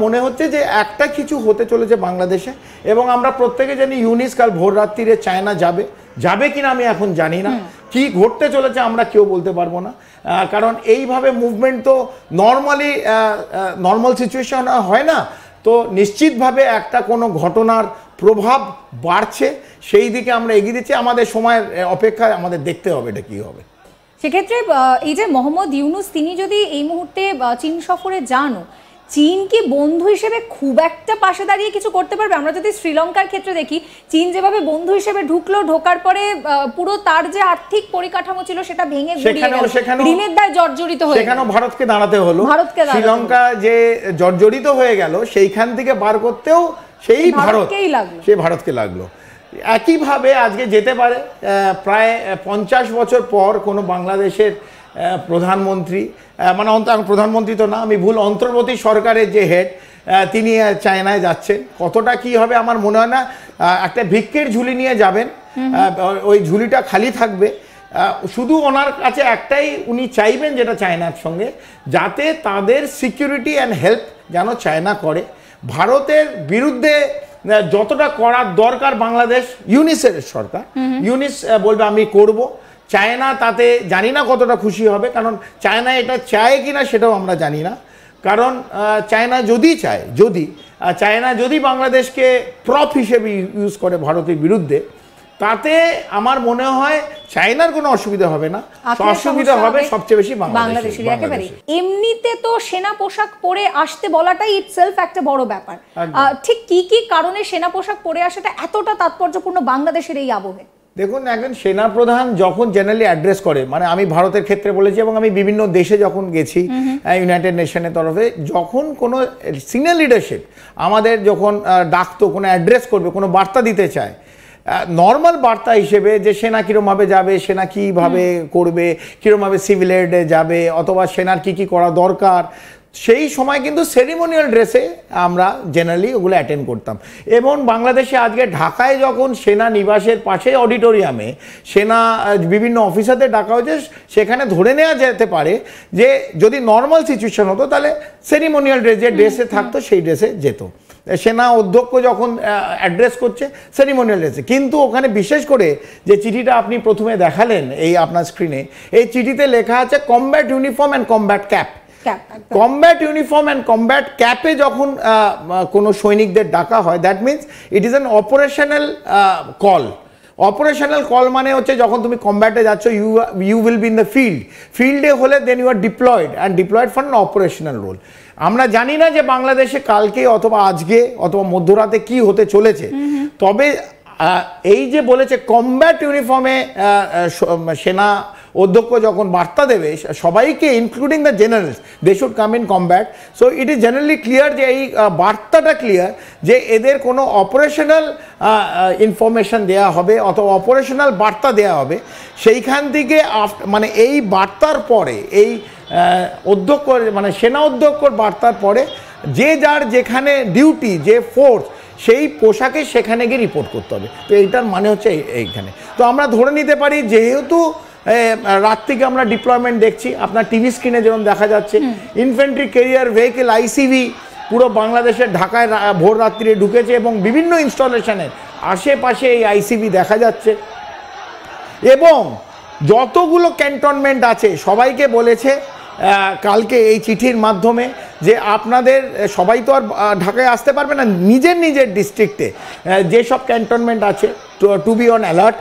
মনে হচ্ছে যে একটা কিছু হতে চলেছে বাংলাদেশে, এবং আমরা প্রত্যেকে জানি ইউনিস কাল ভোর রাত্রিরে চায়না যাবে কিনা আমি এখন জানি না, কি ঘটতে চলেছে আমরা কেউ বলতে পারবো না, কারণ এইভাবে মুভমেন্ট তো নর্মাল সিচুয়েশন হয় না। তো নিশ্চিতভাবে একটা কোনো ঘটনার প্রভাব বাড়ছে, সেই দিকে আমরা এগিয়ে দিচ্ছি। আমাদের সময়ের অপেক্ষায় আমাদের দেখতে হবে এটা কী হবে। সেক্ষেত্রে এই যে মোহাম্মদ ইউনুস তিনি যদি এই মুহূর্তে চীন সফরে যান, চীন কি বন্ধু হিসেবে খুব একটা পাশে দাঁড়িয়ে কিছু করতে পারবে? আমরা যদি শ্রীলঙ্কার ক্ষেত্রে দেখি, চীন যেভাবে বন্ধু হিসেবে ঢোকার পরে পুরো তার যে আর্থিক পরিকাঠামো ছিল সেটা ভেঙে গুঁড়িয়ে গেল, ঋণের দায় জর্জরিত হয়ে গেল, সেখানেও ভারতকে দাঁড়াতে হলো। শ্রীলঙ্কা যে জর্জরিত হয়ে গেল সেইখান থেকে বার করতেও সেই ভারতকে লাগলো। একইভাবে আজকে যেতে পারে প্রায় 50 বছর পর কোনো বাংলাদেশের প্রধানমন্ত্রী, মানে প্রধানমন্ত্রী তো না, আমি ভুল, অন্তর্বর্তী সরকারের যে হেড তিনি চায়নায় যাচ্ছেন। কতটা কি হবে আমার মনে হয় না। একটা ভিক্ষের ঝুলি নিয়ে যাবেন, ওই ঝুলিটা খালি থাকবে, শুধু ওনার কাছে একটাই উনি চাইবেন যেটা চায়নার সঙ্গে, যাতে তাদের সিকিউরিটি অ্যান্ড হেল্প যেন চায়না করে। ভারতের বিরুদ্ধে যতটা করার দরকার বাংলাদেশ, ইউনিসের সরকার, ইউনিস বলবে আমি করব, চায়না তাতে জানি না কতটা খুশি হবে, কারণ চায়না এটা চায় কিনা সেটাও আমরা জানি না। কারণ চায়না যদি বাংলাদেশকে প্রপ হিসেবে ইউজ করে ভারতের বিরুদ্ধে, তাতে আমার মনে হয় চায়নার কোনো অসুবিধা হবে না, অসুবিধা হবে সবচেয়ে বেশি বাংলাদেশের। একেবারে এমনিতে তো সেনা পোশাক পরে আসতে বলাটাই ইটসেলফ একটা বড় ব্যাপার। ঠিক কি কারণে সেনা পোশাক পরে আসাটা এতটা তাৎপর্যপূর্ণ বাংলাদেশের এই আবহে? দেখুন, একজন সেনাপ্রধান যখন জেনারেলি অ্যাড্রেস করে, মানে আমি ভারতের ক্ষেত্রে বলেছি এবং আমি বিভিন্ন দেশে যখন গেছি ইউনাইটেড নেশনের তরফে, যখন কোনো সিনিয়র লিডারশিপ আমাদের যখন ডাকতো, কোনো অ্যাড্রেস করবে, কোনো বার্তা দিতে চায়, নর্মাল বার্তা হিসেবে যে সেনা কীরমভাবে যাবে, সেনা কীভাবে করবে, কীরমভাবে সিভিল এডে যাবে, অথবা সেনার কী করা দরকার, সেই সময় কিন্তু সেরিমোনিয়াল ড্রেসে আমরা জেনারেলি ওগুলো অ্যাটেন্ড করতাম। এবং বাংলাদেশে আজকে ঢাকায় যখন সেনা নিবাসের পাশে অডিটোরিয়ামে সেনা বিভিন্ন অফিসারদের ডাকা হয়েছে, সেখানে ধরে নেওয়া যেতে পারে যে যদি নর্মাল সিচুয়েশন হতো তাহলে সেরিমোনিয়াল ড্রেস যে ড্রেসে থাকতো সেই ড্রেসে যেত। সেনা অধ্যক্ষ যখন অ্যাড্রেস করছে সেরিমোনিয়াল ড্রেসে, কিন্তু ওখানে বিশেষ করে যে চিঠিটা আপনি প্রথমে দেখালেন এই আপনার স্ক্রিনে, এই চিঠিতে লেখা আছে combat uniform and combat cap. Combat uniform and combat ক্যাপে যখন কোনো সৈনিকদের ডাকা হয়, that means it is an operational call. Operational call মানে হচ্ছে যখন তুমি কমব্যাটে যাচ্ছ, you will be in the ফিল্ডে হলে then you are deployed for an operational role. আমরা জানি না যে বাংলাদেশে কালকে অথবা আজকে অথবা মধ্যরাতে কি হতে চলেছে, তবে এই যে বলেছে কমব্যাট ইউনিফর্মে সেনা অধ্যক্ষ যখন বার্তা দেবে সবাইকে, including the generals, they should come in combat. So it is generally clear যে এই বার্তাটা ক্লিয়ার যে এদের কোনো অপারেশনাল ইনফরমেশন দেওয়া হবে অথবা অপারেশনাল বার্তা দেওয়া হবে। সেইখান থেকে মানে এই বার্তার পরে, এই অধ্যক্ষ মানে সেনা অধ্যক্ষর বার্তার পরে যে যার যেখানে ডিউটি, যে ফোর্স, সেই পোশাকে সেখানে গিয়ে রিপোর্ট করতে হবে। তো এইটার মানে হচ্ছে এইখানে। তো আমরা ধরে নিতে পারি যেহেতু রাত থেকে আমরা ডিপ্লয়মেন্ট দেখছি, আপনার টিভি স্ক্রিনে যেমন দেখা যাচ্ছে ইনফ্যান্ট্রি ক্যারিয়ার ভেহিকেল আইসিভি পুরো বাংলাদেশের ঢাকায় ভোর রাত্রিরে ঢুকেছে এবং বিভিন্ন ইনস্টলেশনের আশেপাশে এই আইসিভি দেখা যাচ্ছে। এবং যতগুলো ক্যান্টনমেন্ট আছে সবাইকে বলেছে কালকে এই চিঠির মাধ্যমে যে আপনাদের সবাই তো আর ঢাকায় আসতে পারবে না, নিজের ডিস্ট্রিক্টে যেসব ক্যান্টনমেন্ট আছে টু বি অন অ্যালার্ট।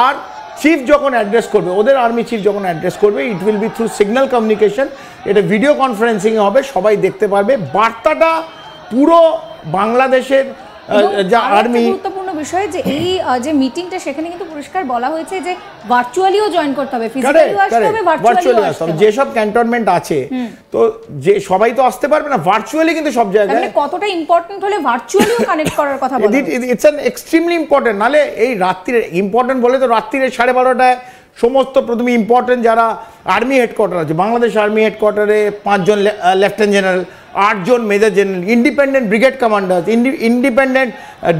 আর চিফ যখন অ্যাড্রেস করবে, ওদের আর্মি চিফ যখন অ্যাড্রেস করবে, it will be through signal communication, এটা ভিডিও কনফারেন্সিংয়ে হবে, সবাই দেখতে পারবে। বার্তাটা পুরো বাংলাদেশের যা আর্মি, গুরুত্বপূর্ণ বিষয় যে এই যে মিটিংটা সেখানে কিন্তু পরিষ্কার বলা হয়েছে যে ভার্চুয়ালিও জয়েন করতে হবে, ফিজিক্যালিও আসতে হবে, ভার্চুয়ালিও আসতে হবে। যেসব ক্যান্টনমেন্ট আছে তো যে সবাই তো আসতে পারবে না, ভার্চুয়ালি কিন্তু সব জায়গায়। মানে কতটা ইম্পর্টেন্ট হলে ভার্চুয়ালিও কানেক্ট করার কথা বলা হচ্ছে। It's an extremely important. নালে এই রাত্রিরে ইম্পর্টেন্ট বলে তো রাত্রিরে 12:30টায় সমস্ত প্রথমে ইম্পর্টেন্ট যারা আর্মি হেডকোয়ার্টার আছে, বাংলাদেশ আর্মি হেডকোয়ার্টারে 5 জন লেফটেন্যান্ট জেনারেল, 8 জন major general, independent brigade commander, independent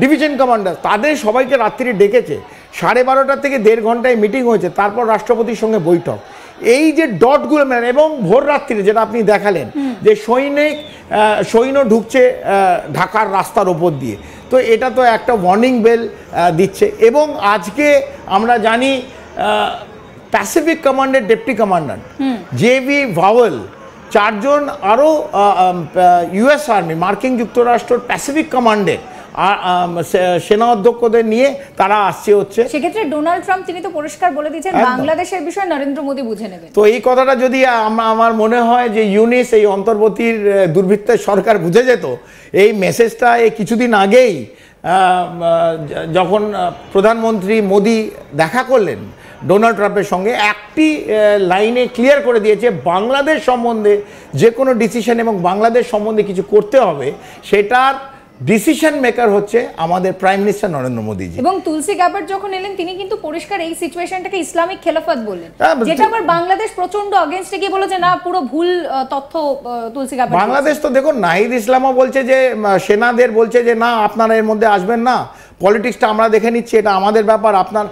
division commander, তাদের সবাইকে রাত্রিরে ডেকেছে। 12:30 থেকে 1.5 ঘন্টায় মিটিং হয়েছে, তারপর রাষ্ট্রপতির সঙ্গে বৈঠক। এই যে ডটগুলো এবং ভোর রাত্রিরে যেটা আপনি দেখালেন যে সৈন্য ঢুকছে ঢাকার রাস্তার ওপর দিয়ে, তো এটা তো একটা ওয়ার্নিং বেল দিচ্ছে। এবং আজকে আমরা জানি প্যাসিফিক কমান্ডের ডেপুটি কমান্ডার জেভি ভাওয়েল, 4 জন আরও ইউএস আর্মি মার্কিন যুক্তরাষ্ট্র প্যাসিফিক কমান্ডের সেনা অধ্যক্ষদের নিয়ে তারা আসছে হচ্ছে। সেক্ষেত্রে ডোনাল্ড ট্রাম্প তিনি তো পরিষ্কার বলে দিয়েছেন বাংলাদেশের বিষয় নরেন্দ্র মোদী বুঝে নেবেন। তো এই কথাটা যদি আমার মনে হয় যে ইউনিস এই অন্তর্বর্তীর দুর্বৃত্তের সরকার বুঝে যেত, এই মেসেজটা এই কিছুদিন আগেই যখন প্রধানমন্ত্রী মোদী দেখা করলেন ডোনাল্ড ট্রাম্পের সঙ্গে, একটি লাইনে ক্লিয়ার করে দিয়েছে বাংলাদেশ সম্বন্ধে যে কোনো ডিসিশন এবং বাংলাদেশ সম্বন্ধে কিছু করতে হবে সেটার ডিসিশন মেকার হচ্ছে আমাদের প্রাইম মিনিস্টার নরেন্দ্র মোদীজি। এবং তুলসী গ্যাবার্ড যখন এলেন তিনি কিন্তু পরিষ্কার এই সিচুয়েশনটাকে ইসলামিক খেলাফত বললেন, যেটা আবার বাংলাদেশ প্রচন্ড অগেইনস্টে গিয়ে বলে যে না পুরো ভুল তথ্য তুলসী গ্যাবার্ড। বাংলাদেশ তো দেখুন নাহিদ ইসলামও বলছে যে সেনাদের বলছে যে না আপনারা এর মধ্যে আসবেন না, পলিটিক্সটা আমরা দেখে নিচ্ছি, এটা আমাদের ব্যাপার, আপনার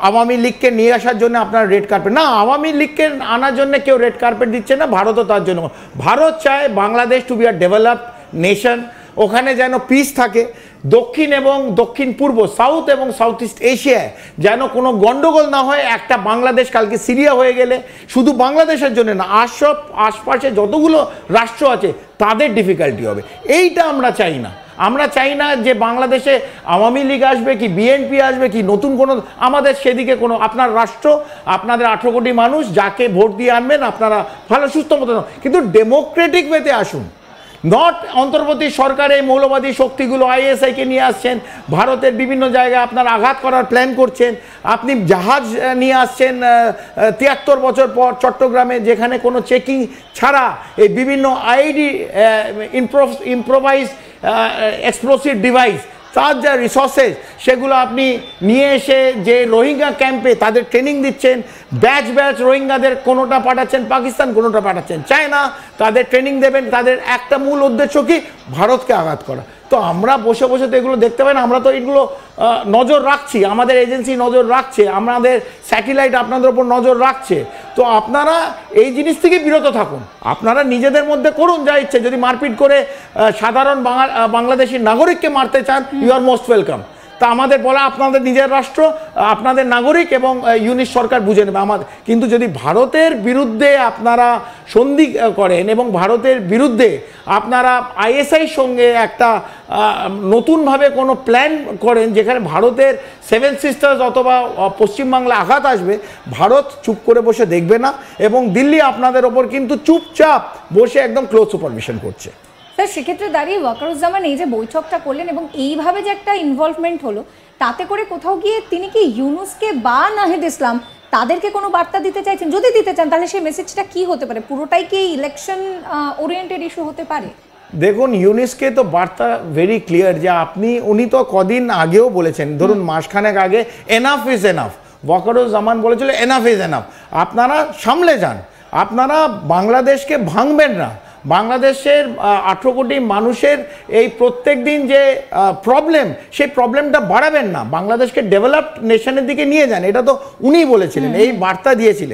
আওয়ামী লীগকে নিয়ে আসার জন্য আপনার রেড কার্পেট না, আওয়ামী লীগকে আনার জন্য কেউ রেড কার্পেট দিচ্ছে না, ভারতও তার জন্য। ভারত চায় Bangladesh to be a developed nation, ওখানে যেন পিস থাকে, দক্ষিণ এবং দক্ষিণ পূর্ব সাউথ এবং সাউথ ইস্ট এশিয়ায় যেন কোনো গন্ডগোল না হয়। একটা বাংলাদেশ কালকে সিরিয়া হয়ে গেলে শুধু বাংলাদেশের জন্য না, আশপাশে যতগুলো রাষ্ট্র আছে তাদের ডিফিকাল্টি হবে, এইটা আমরা চাই না। আমরা চাই না যে বাংলাদেশে আওয়ামী লীগ আসবে কি বিএনপি আসবে কি নতুন কোনো, আমাদের সেদিকে কোনো, আপনার রাষ্ট্র, আপনাদের 18 কোটি মানুষ যাকে ভোট দিয়ে আনবেন আপনারা ভালো সুস্থ মতো, কিন্তু ডেমোক্রেটিক ওয়েতে আসুন, নট অন্তর্বর্তী সরকার এই মৌলবাদী শক্তিগুলো আইএসআইকে নিয়ে আসছেন, ভারতের বিভিন্ন জায়গায় আপনার আঘাত করার প্ল্যান করছেন, আপনি জাহাজ নিয়ে আসছেন 73 বছর পর চট্টগ্রামে, যেখানে কোনো চেকিং ছাড়া এই বিভিন্ন আইডি ইম্প্রোভাইজ এক্সপ্লোসিভ ডিভাইস, তার যা রিসোর্সেস সেগুলো আপনি নিয়ে এসে যে রোহিঙ্গা ক্যাম্পে তাদের ট্রেনিং দিচ্ছেন, ব্যাচ ব্যাচ রোহিঙ্গাদের কোনোটা পাঠাচ্ছেন পাকিস্তান, কোনোটা পাঠাচ্ছেন চায়না, তাদের ট্রেনিং দেবেন, তাদের একটা মূল উদ্দেশ্য কি ভারতকে আঘাত করা। তো আমরা বসে বসে তো এগুলো দেখতে পাই না, আমরা তো এগুলো নজর রাখছি, আমাদের এজেন্সি নজর রাখছে, আমাদের স্যাটেলাইট আপনাদের ওপর নজর রাখছে। তো আপনারা এই জিনিস থেকে বিরত থাকুন, আপনারা নিজেদের মধ্যে করুন যা ইচ্ছে, যদি মারপিট করে সাধারণ বাংলাদেশি নাগরিককে মারতে চান ইউ আর মোস্ট ওয়েলকাম। তা আমাদের বলা আপনাদের নিজের রাষ্ট্র, আপনাদের নাগরিক এবং ইউনিট সরকার বুঝে নেবে আমাদের। কিন্তু যদি ভারতের বিরুদ্ধে আপনারা সন্ধি করেন এবং ভারতের বিরুদ্ধে আপনারা আইএসআইর সঙ্গে একটা নতুনভাবে কোনো প্ল্যান করেন যেখানে ভারতের 7 সিস্টার্স অথবা পশ্চিমবাংলা আঘাত আসবে, ভারত চুপ করে বসে দেখবে না এবং দিল্লি আপনাদের ওপর কিন্তু চুপচাপ বসে একদম ক্লোজ সুপারভিশন করছে। স্যার সেক্ষেত্রে দাঁড়িয়ে ওয়াকারুজ্জামান এই যে বৈঠকটা করলেন এবং এইভাবে যে একটা ইনভলভমেন্ট হলো, তাতে করে কোথাও গিয়ে তিনি কি ইউনুসকে বা নাহিদ ইসলাম তাদেরকে কোনো বার্তা দিতে চাইছেন? যদি দিতে চান তাহলে সেই মেসেজটা কি হতে পারে? পুরোটাই কি ইলেকশন ওরিয়েন্টেড ইস্যু হতে পারে? দেখুন ইউনুসকে তো বার্তা ভেরি ক্লিয়ার যে উনি তো কদিন আগেও বলেছেন, ধরুন মাসখানেক আগে, এনাফ ইজ এনাফ। ওয়াকারুজ্জামান বলেছিল এনাফ ইজ এনাফ, আপনারা সামলে যান, আপনারা বাংলাদেশকে ভাঙবেন না, বাংলাদেশের 18 কোটি মানুষের এই প্রত্যেক দিন যে প্রবলেম সেই প্রবলেমটা বাড়াবেন না, বাংলাদেশকে ডেভেলপড নেশনের দিকে নিয়ে যান, এটা তো উনিই বলেছিলেন, এই বার্তা দিয়েছিলেন।